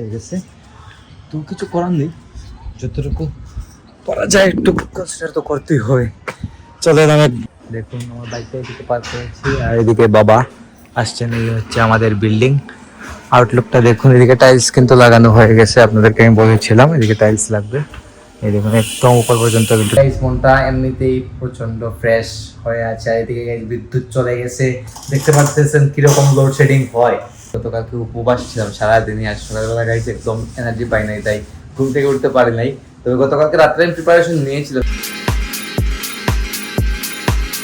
হয়ে গেছে তো কিছু করার নেই, যতটুকু করা যায় একটু কনসিডার তো করতেই হবে। চলেন আমি দেখুন আমার বাইকটা এদিকে পার্ক করেছি আর এদিকে বাবা আসছেন। এই হচ্ছে আমাদের বিল্ডিং আউটলুকটা দেখুন। এদিকে টাইলস কিন্তু লাগানো হয়ে গেছে, আপনাদেরকে আমি বলেছিলাম এদিকে টাইলস লাগবে। এই দেখুন একদম উপর পর্যন্ত কিন্তু টাইলস। মনটা এমনিতেই প্রচন্ড ফ্রেশ হয়ে আছে। আর এদিকে বিদ্যুৎ চলে গেছে, দেখতে পাচ্ছেন কিরকম লোডশেডিং হয়। গতকালকে উপবাস ছিলাম সারাদিনই, আর সকালবেলা গাইছে একদম এনার্জি পাই নাই, তাই ঘুম থেকে উঠতে পারি নাই। তবে গতকালকে রাত্রে আমি প্রিপারেশন নিয়েছিলাম।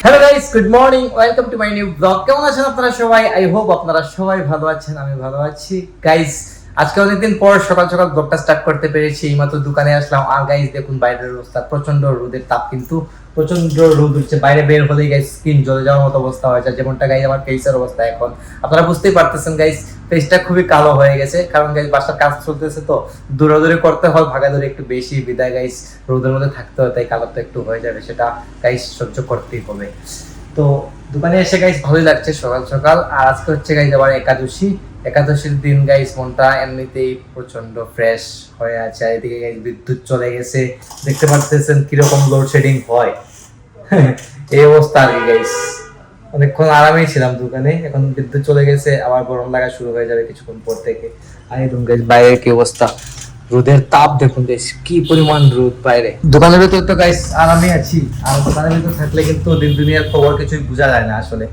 Hello guys, good morning, welcome to my new blog. কেমন আছেন আপনারা সবাই? আই হোপ আপনারা সবাই ভালো আছেন, আমি ভালো আছি। গাইস আজকে অনেকদিন পর সকাল সকাল ব্লগটা স্টার্ট করতে পেরেছি। এইমাত্র দোকানে আসলাম আর গাইস দেখুন বাইরের অবস্থা, প্রচন্ড রোদের তাপ, কিন্তু প্রচন্ড রোদ উঠছে। বাইরে বের হলেই গাইস স্কিন জ্বলে যাওয়ার মতো অবস্থা হয়ে যায়, যেমনটা গাইস আমার ফেসের অবস্থা এখন। আপনারা বুঝতেই পারতেছেন গাইস, ফেসটা খুবই কালো হয়ে গেছে, কারণ গাইস বাসার কাজ চলতেছে তো দৌড়াদৌড়ি করতে হয়, ভাগাদৌড়ি একটু বেশি, বিদায় গাইস রোদের মধ্যে থাকতে হয়, তাই কালারটা একটু হয়ে যাবে, সেটা গাইস সহ্য করতেই হবে। তো দোকানে এসে গাইস ভালোই লাগছে সকাল সকাল। আর আজকে হচ্ছে গাইস আবার একাদশীর দিন গাইস, মনটা এমনিতেই প্রচন্ড ফ্রেশ হয়ে আছে। আর এদিকে গাইস বিদ্যুৎ চলে গেছে, দেখতে পাচ্ছেন কিরকম লোডশেডিং হয়। এই অবস্থা আর কি গাইস, অনেকক্ষণ আরামেই ছিলাম দোকানে, এখন বিদ্যুৎ চলে গেছে, আবার গরম লাগা শুরু হয়ে যাবে কিছুক্ষণ পর থেকে। আর এই দেখুন গাইস বাইরের কি অবস্থা, রোদের তাপ দেখুন গাইস, কি পরিমাণ রোদ বাইরে। দোকানের ভিতর তো গাইস আরামে আছি, আর দোকানের ভিতর থাকলে কিন্তু দিন দুনিয়ার খবর কিছুই বোঝা যায় না আসলে।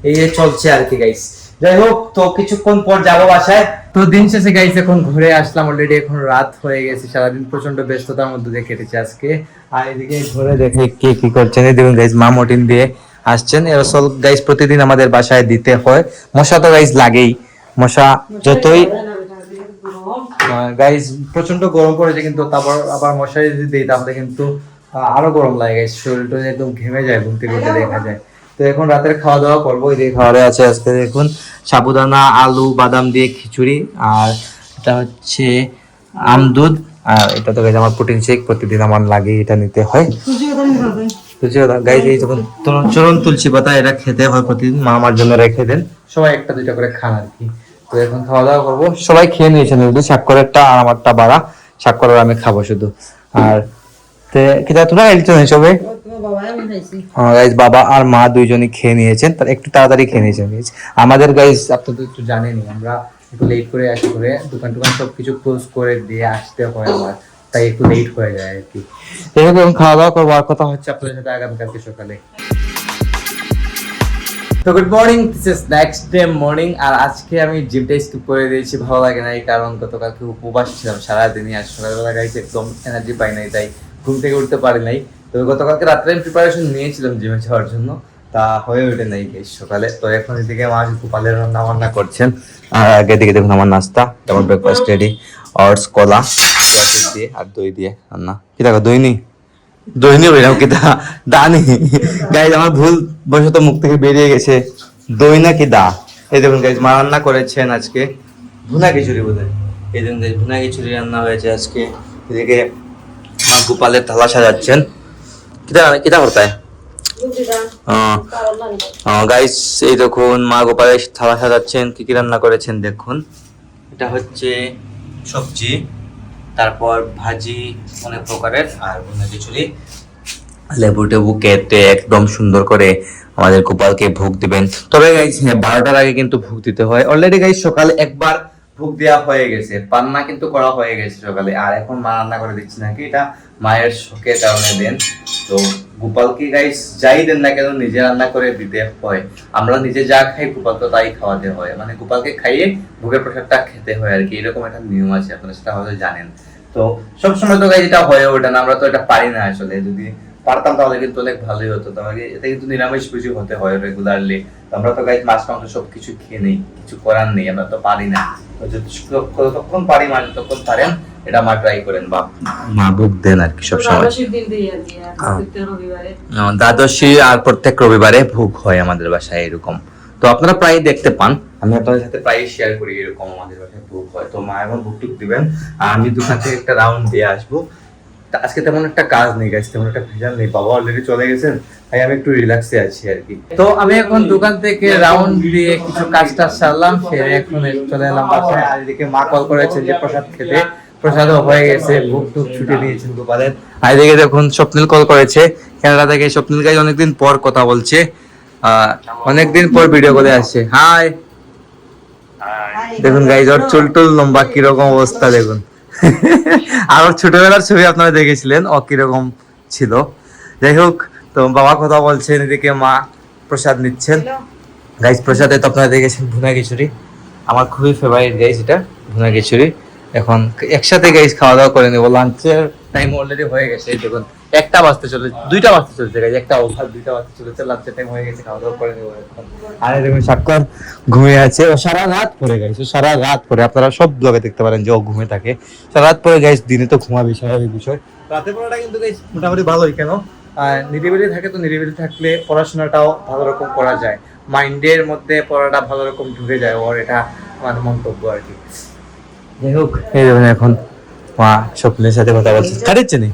এই যে চলছে আর কি গাইস। যাই হোক, তো কিছুক্ষণ পর যাবো বাসায়। তো দিন শেষে গাইস এখন ঘুরে আসলাম, অলরেডি এখন রাত হয়ে গেছে। সারাদিন প্রচন্ড ব্যস্ততার মধ্যে দিয়ে কেটেছে আজকে। আর এদিকে ঘুরে দেখে কে কি করছেন, এই দেখুন গাইস মা মর্টিন দিয়ে আসছেন। এরসল গাইস প্রতিদিন আমাদের বাসায় দিতে হয়। মশা তো গাইস লাগেই, মশা যতই গাইস প্রচন্ড গরম পড়েছে, কিন্তু তারপর আবার মশারি যদি দিই তাহলে কিন্তু আরো গরম লাগে গাইস, শরীরটা একদম ঘেমে যায় ঘুম থেকে উঠে দেখা যায়। তো এখন রাতের খাওয়া দাওয়া করবো। এই যে খাওয়ারে আছে আজকে দেখুন সাবুদানা, আলু, বাদাম দিয়ে খিচুড়ি, আর এটা হচ্ছে আমদুধ, আর এটা তো গাইস আমার প্রোটিন শেক, প্রতিদিন আমার লাগে, এটা নিতে হয়। গাইস এই যখন চরণ তুলসী পাতা এটা খেতে হয় প্রতিদিন, মা আমার জন্য রেখে দেন, সবাই একটা দুইটা করে খান আর কি। তো এখন খাওয়া দাওয়া করবো, সবাই খেয়ে নিয়েছেন শুধু স্বাক্ষরেরটা আর আমারটা বাড়া, স্বাক্ষরের আমি খাবো শুধু। আর তোরা সবাই গাইস বাবা আর মা দুইজনই খেয়ে নিয়েছেন, তার একটু তাড়াতাড়ি খেয়ে নিয়েছেন গাইস। আমাদের গাইস আপনাদের একটু জানেনই, আমরা একটু লেট করে আসি, করে দোকান টোকান সবকিছু ক্লোজ করে দিয়ে আসতে হয় আমার, তাই একটু লেট হয়ে যায় আর কি। এরকম খাওয়া দাওয়া করবো, আর কথা হচ্ছে আপনাদের সাথে আগামীকালকে সকালে। তো good morning, this is next day morning. আর আজকে আমি জিমটা স্কিপ করে দিয়েছি, ভালো লাগে না, এই কারণ গতকালকে উপবাস ছিলাম সারাদিনই, আর সকালবেলা গাইছে একদম এনার্জি পাই নাই, তাই ঘুম থেকে উঠতে পারি নাই। তবে গতকালকে রাত্রে আমি প্রিপারেশন নিয়েছিলাম জিমে যাওয়ার জন্য, তা হয়ে ওঠে নাই গাইস সকালে। তো এখন এদিকে মা গোপালের রান্না বান্না করছেন, আর আগে দিকে দেখুন আমার নাস্তা, আমার ব্রেকফাস্ট রেডি, অটস, কলা দিয়ে আর দই দিয়ে রান্না। কি দেখো দই নেই, দৈনি বললাম কি দানি গাইজ, আমার ভুল বশত মুখ থেকে বেরিয়ে গেছে, দই না কি দা। এই দেখুন গাইজ মা রান্না করেছেন আজকে ভুনা খিচুড়ি বোধহয়। এই দেখুন গাইজ ভুনা খিচুড়ি রান্না হয়েছে আজকে। এদিকে মা গোপালের থালা সাজাচ্ছেন, কিটা হতায় গাইজ। এই দেখুন মা গোপালের থালা সাজাচ্ছেন, কি কি রান্না করেছেন দেখুন। এটা হচ্ছে সবজি, তারপর ভাজি অনেক প্রকারের, আর ভুনা খিচুড়ি, লেবু টেবু কেটে একদম সুন্দর করে আমাদের গোপালকে ভোগ দিবেন। তবে গাইস 12টার আগে কিন্তু ভোগ দিতে হয়। অলরেডি গাইস সকালে একবার ভোগ দেওয়া হয়ে গেছে, পান্না কিন্তু করা হয়ে গেছে সকালে, আর এখন মা রান্না করে দিচ্ছে নাকি, এটা মায়ের শখের কারণে দেন। তো গোপালকে গাইস যাই দেন না কেন নিজে রান্না করে দিতে হয়। আমরা নিজে যা খাই গোপালকে তাই খাওয়াতে হয়, মানে গোপালকে খাইয়ে ভোগের প্রসাদটা খেতে হয় আর কি, এরকম একটা নিয়ম আছে, আপনারা সেটা হয়তো জানেন। তো সবসময় তো গাইস এটা হয়ে ওঠে না, আমরা তো এটা পারি না আসলে, যদি পারতাম তাহলে কিন্তু অনেক ভালোই হতো। তোমাকে এটা কিন্তু নিরামিষ ভোজী হতে হয় রেগুলারলি, আমরা তো গাইস মাছ মাংস সবকিছু খেয়ে নেই, কিছু করার নেই, আমরা তো পারি না। যতক্ষণ পারি মা যতক্ষণ পারেন এটা মা ট্রাই করেন, বা মা ভোগ দেন আর কি সবসময়। দ্বাদশী আর প্রত্যেক রবিবারে ভোগ হয় আমাদের বাসায় এরকম। তো আপনারা প্রায় দেখতে পান, আমি আপনাদের সাথে প্রায় শেয়ার করি এরকম আমাদের বাসায় ভোগ হয়। তো মা এখন ভোগ টুক দিবেন, আর আমি দোকান থেকে একটা রাউন্ড দিয়ে আসবো। তা আজকে তেমন একটা কাজ নেই গাইস, তেমন একটা ভেজাল নেই, বাবা অলরেডি চলে গেছেন, তাই আমি একটু রিল্যাক্সে আছি আর কি। তো আমি এখন দোকান থেকে রাউন্ড দিয়ে কিছু কাজটা সারলাম, সেরে এখন চলে এলাম বাসায়। আর এদিকে মা কল করেছে যে প্রসাদ খেতে, প্রসাদও হয়ে গেছে, ভোগ টুক ছুটে দিয়েছেন দোকানের। আর এদিকে দেখুন স্বপ্নিল কল করেছে কানাডা থেকে। স্বপ্নিল গাইজ অনেকদিন পর কথা বলছে, অনেকদিন পর ভিডিও কলে আসছে। হাই, দেখুন গাইজ ওর চুল টুল লম্বা, কিরকম অবস্থা দেখুন। আর ওর ছোটবেলার ছবি আপনারা দেখেছিলেন, ও কিরকম ছিল। যাই হোক, তো বাবা কথা বলছেন, এদিকে মা প্রসাদ নিচ্ছেন। গাইজ প্রসাদে তো আপনারা দেখেছেন ভুনা খিচুড়ি, আমার খুবই ফেভারিট গাইজ এটা ভুনা খিচুড়ি। এখন একসাথে গাইজ খাওয়া দাওয়া করে নেবো, লাঞ্চের টাইম অলরেডি হয়ে গেছে। এই দেখুন 1টা বাজতে চলে, 2টা বাজতে চলেছে গাইজ, 1টা ওভার 2টা বাজতে চলেছে, লাঞ্চের টাইম হয়ে গেছে, খাওয়া দাওয়া করে নেবো এখন। আর দেখুন সাক্ষর ঘুমিয়ে আছে, ও সারা রাত পরে গাইজ, ও সারা রাত পরে, আপনারা সব ব্লগে দেখতে পারেন যে ও ঘুমিয়ে থাকে সারা রাত পরে গাইজ। দিনে তো ঘুমাবি, স্বাভাবিক বিষয়। রাতে পড়াটা কিন্তু গাইজ মোটামুটি ভালোই, কেন নিরিবিলি থাকে, তো নিরিবিলি থাকলে পড়াশোনাটাও ভালো রকম করা যায়, মাইন্ডের মধ্যে পড়াটা ভালো রকম ঢুকে যায়, ওর এটা আমার মন্তব্য আর কি। যাই হোক, এই দেখুন এখন মা স্বপ্নের সাথে কথা বলছে, খাটিচ্ছে নি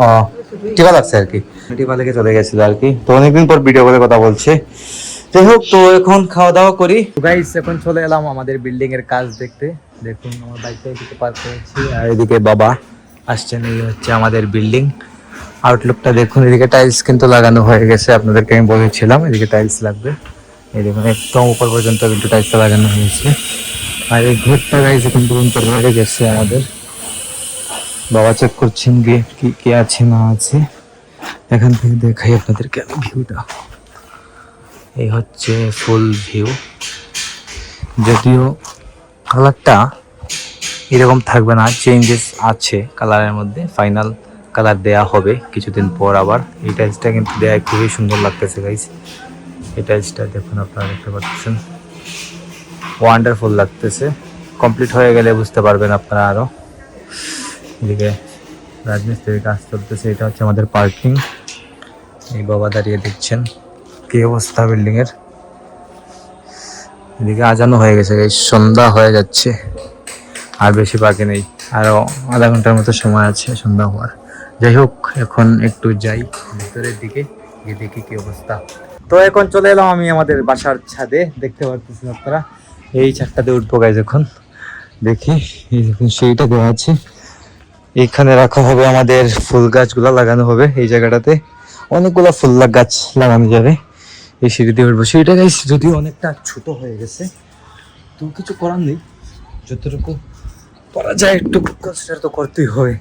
ও টিপা লাগছে আর কি, টিপা লেগে চলে গেছিল আর কি। তো অনেকদিন পর ভিডিও করে কথা বলছে। যাই হোক, তো এখন খাওয়া দাওয়া করি গাইস। এখন চলে এলাম আমাদের বিল্ডিং এর কাজ দেখতে। দেখুন আমার বাইকটা এদিকে পার্ক করেছি, আর এদিকে বাবা আসছেন। এই হচ্ছে আমাদের বিল্ডিং আউটলুকটা দেখুন। এদিকে টাইলস কিন্তু লাগানো হয়ে গেছে, আপনাদেরকে আমি বলেছিলাম এদিকে টাইলস লাগবে। এই দেখুন একদম উপর পর্যন্ত কিন্তু টাইলস লাগানো হয়েছে। আর এই ঘরটা গাইজ এখন পর্যন্ত রয়ে গেছে আমাদের। বাবা চেক করছেন গিয়ে কি কি আছে না আছে। এখান থেকে দেখাই আপনাদেরকে আমি ভিউটা। এই হচ্ছে ফুল ভিউ, যদিও কালারটা এরকম থাকবে না, চেঞ্জেস আছে কালারের মধ্যে, ফাইনাল কালার দেয়া হবে কিছুদিন পর আবার। এই টাইলসটা কিন্তু দেয়া খুবই সুন্দর লাগতেছে গাইজ। এই টাইলসটা দেখুন, আপনারা দেখতে পাচ্ছেন, ওয়ান্ডারফুল লাগতেছে। কমপ্লিট হয়ে গেলে বুঝতে পারবেন আপনারা আরো। এদিকে রাজমিস্ত্রির কাজ চলতেছে, এটা হচ্ছে আমাদের পার্কিং। এই বাবা দাঁড়িয়ে দেখছেন কি অবস্থা বিল্ডিং এর। এদিকে আজানো হয়ে গেছে, সন্ধ্যা হয়ে যাচ্ছে, আর বেশি বাকি নেই, আরো আধা ঘন্টার মতো সময় আছে সন্ধ্যা হওয়ার। যাই হোক, এখন একটু যাই ভিতরের দিকে, গিয়ে দেখি কি অবস্থা। তো এখন চলে এলাম আমি আমাদের বাসার ছাদে, দেখতে পারতেছেন আপনারা। এই ছাদটাতে উঠবো গাইজ এখন। দেখি এই দেখুন সেইটা দেওয়া আছে, এখানে রাখা হবে আমাদের ফুল গাছগুলা, লাগানো হবে এই জায়গাটাতে, অনেকগুলো ফুল গাছ লাগানো যাবে। এই সিঁড়ি দিয়ে উঠবো। সিঁড়িটা গাইজ যদিও অনেকটা ছোট হয়ে গেছে, তো কিছু করার নেই, যতটুকু করা যায় একটু কনসিডার তো করতেই হবে।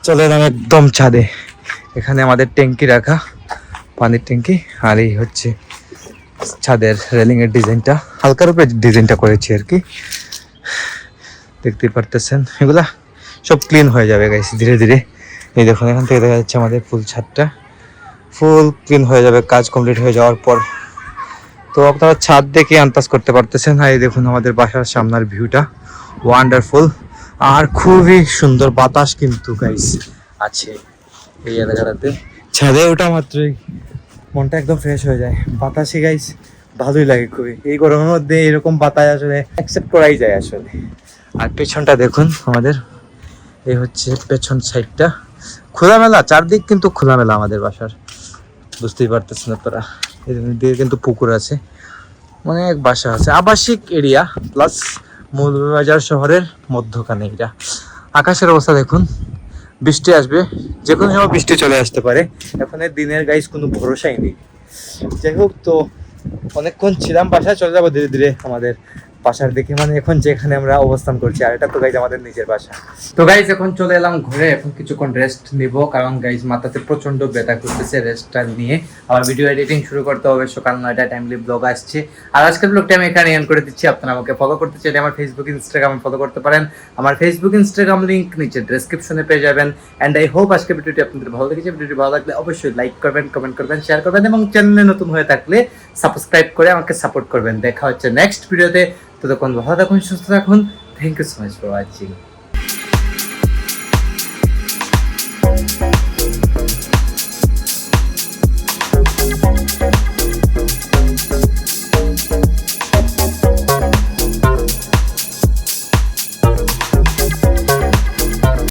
চলে এলাম একদম ছাদে, এখানে আমাদের ট্যাঙ্কি রাখা, পানির ট্যাঙ্কি। আর এই হচ্ছে ছাদের রেলিং এর ডিজাইনটা, হালকার উপরে ডিজাইনটা করেছি আর কি, দেখতে পারতেছেন। এগুলা সব ক্লিন হয়ে যাবে গাইস ধীরে ধীরে। এই দেখুন এখান থেকে দেখা যাচ্ছে আমাদের ফুল ছাদটা ফুল ক্লিন হয়ে যাবে কাজ কমপ্লিট হয়ে যাওয়ার পর। তো আপনারা ছাদ দেখে আন্দাজ করতে পারতেছেন। আর এই দেখুন আমাদের বাসার সামনের ভিউটা ওয়ান্ডারফুল, আর খুবই সুন্দর বাতাস কিন্তু গাইস আছে এই এলাকাটাতে। ছাদে ওঠা মাত্রই মনটা একদম ফ্রেশ হয়ে যায়, বাতাসে গাইস ভালোই লাগে খুবই। এই গরমের মধ্যে এরকম বাতাস আসলে অ্যাকসেপ্ট করাই যায় আসলে। আর পেছনটা দেখুন আমাদের, এই হচ্ছে পেছন সাইডটা খোলামেলা, চারদিক কিন্তু খোলামেলা আমাদের বাসার, বুঝতেই পারতেছেন আপনারা। এদিকে কিন্তু পুকুর আছে, অনেক বাসা আছে, আবাসিক এরিয়া প্লাস মৌলভীবাজার শহরের মধ্যখানে এটা। আকাশের অবস্থা দেখুন, বৃষ্টি আসবে, যে কোনো সময় বৃষ্টি চলে আসতে পারে, এখন দিনের গাইস কোনো ভরসাই নেই। যাই হোক, তো অনেকক্ষণ ছিলাম বাসায়, চলে যাবো ধীরে ধীরে আমাদের বাসার দিকে, মানে এখন যেখানে আমরা অবস্থান করছি। আর এটা তো গাইজ আমাদের নিজের বাসা। তো গাইজ এখন চলে এলাম ঘরে, এখন কিছুক্ষণ রেস্ট নিব, কারণ গাইজ মাথাতে প্রচন্ড ব্যথা করতেছে। রেস্টটা নিয়ে আবার ভিডিও এডিটিং শুরু করতে হবে, সকাল 9টায় টাইমলি ব্লগ আসছে। আর আজকের ব্লগটা আমি এখানে এন্ড করে দিচ্ছি। আপনারা আমাকে ফলো করতে চাইলে আমার ফেসবুক ইনস্টাগ্রামে ফলো করতে পারেন, আমার ফেসবুক ইনস্টাগ্রাম লিঙ্ক নিচে ডেসক্রিপশনে পেয়ে যাবেন। অ্যান্ড আই হোপ আজকের ভিডিওটি আপনাদের ভালো লেগেছে। ভিডিওটি ভালো লাগলে অবশ্যই লাইক করবেন, কমেন্ট করবেন, শেয়ার করবেন, এবং চ্যানেলে নতুন হয়ে থাকলে সাবস্ক্রাইব করে আমাকে সাপোর্ট করবেন। দেখা হচ্ছে নেক্সট ভিডিওতে, ততক্ষণ ভালো থাকুন, সুস্থ থাকুন। Thank you so much for watching.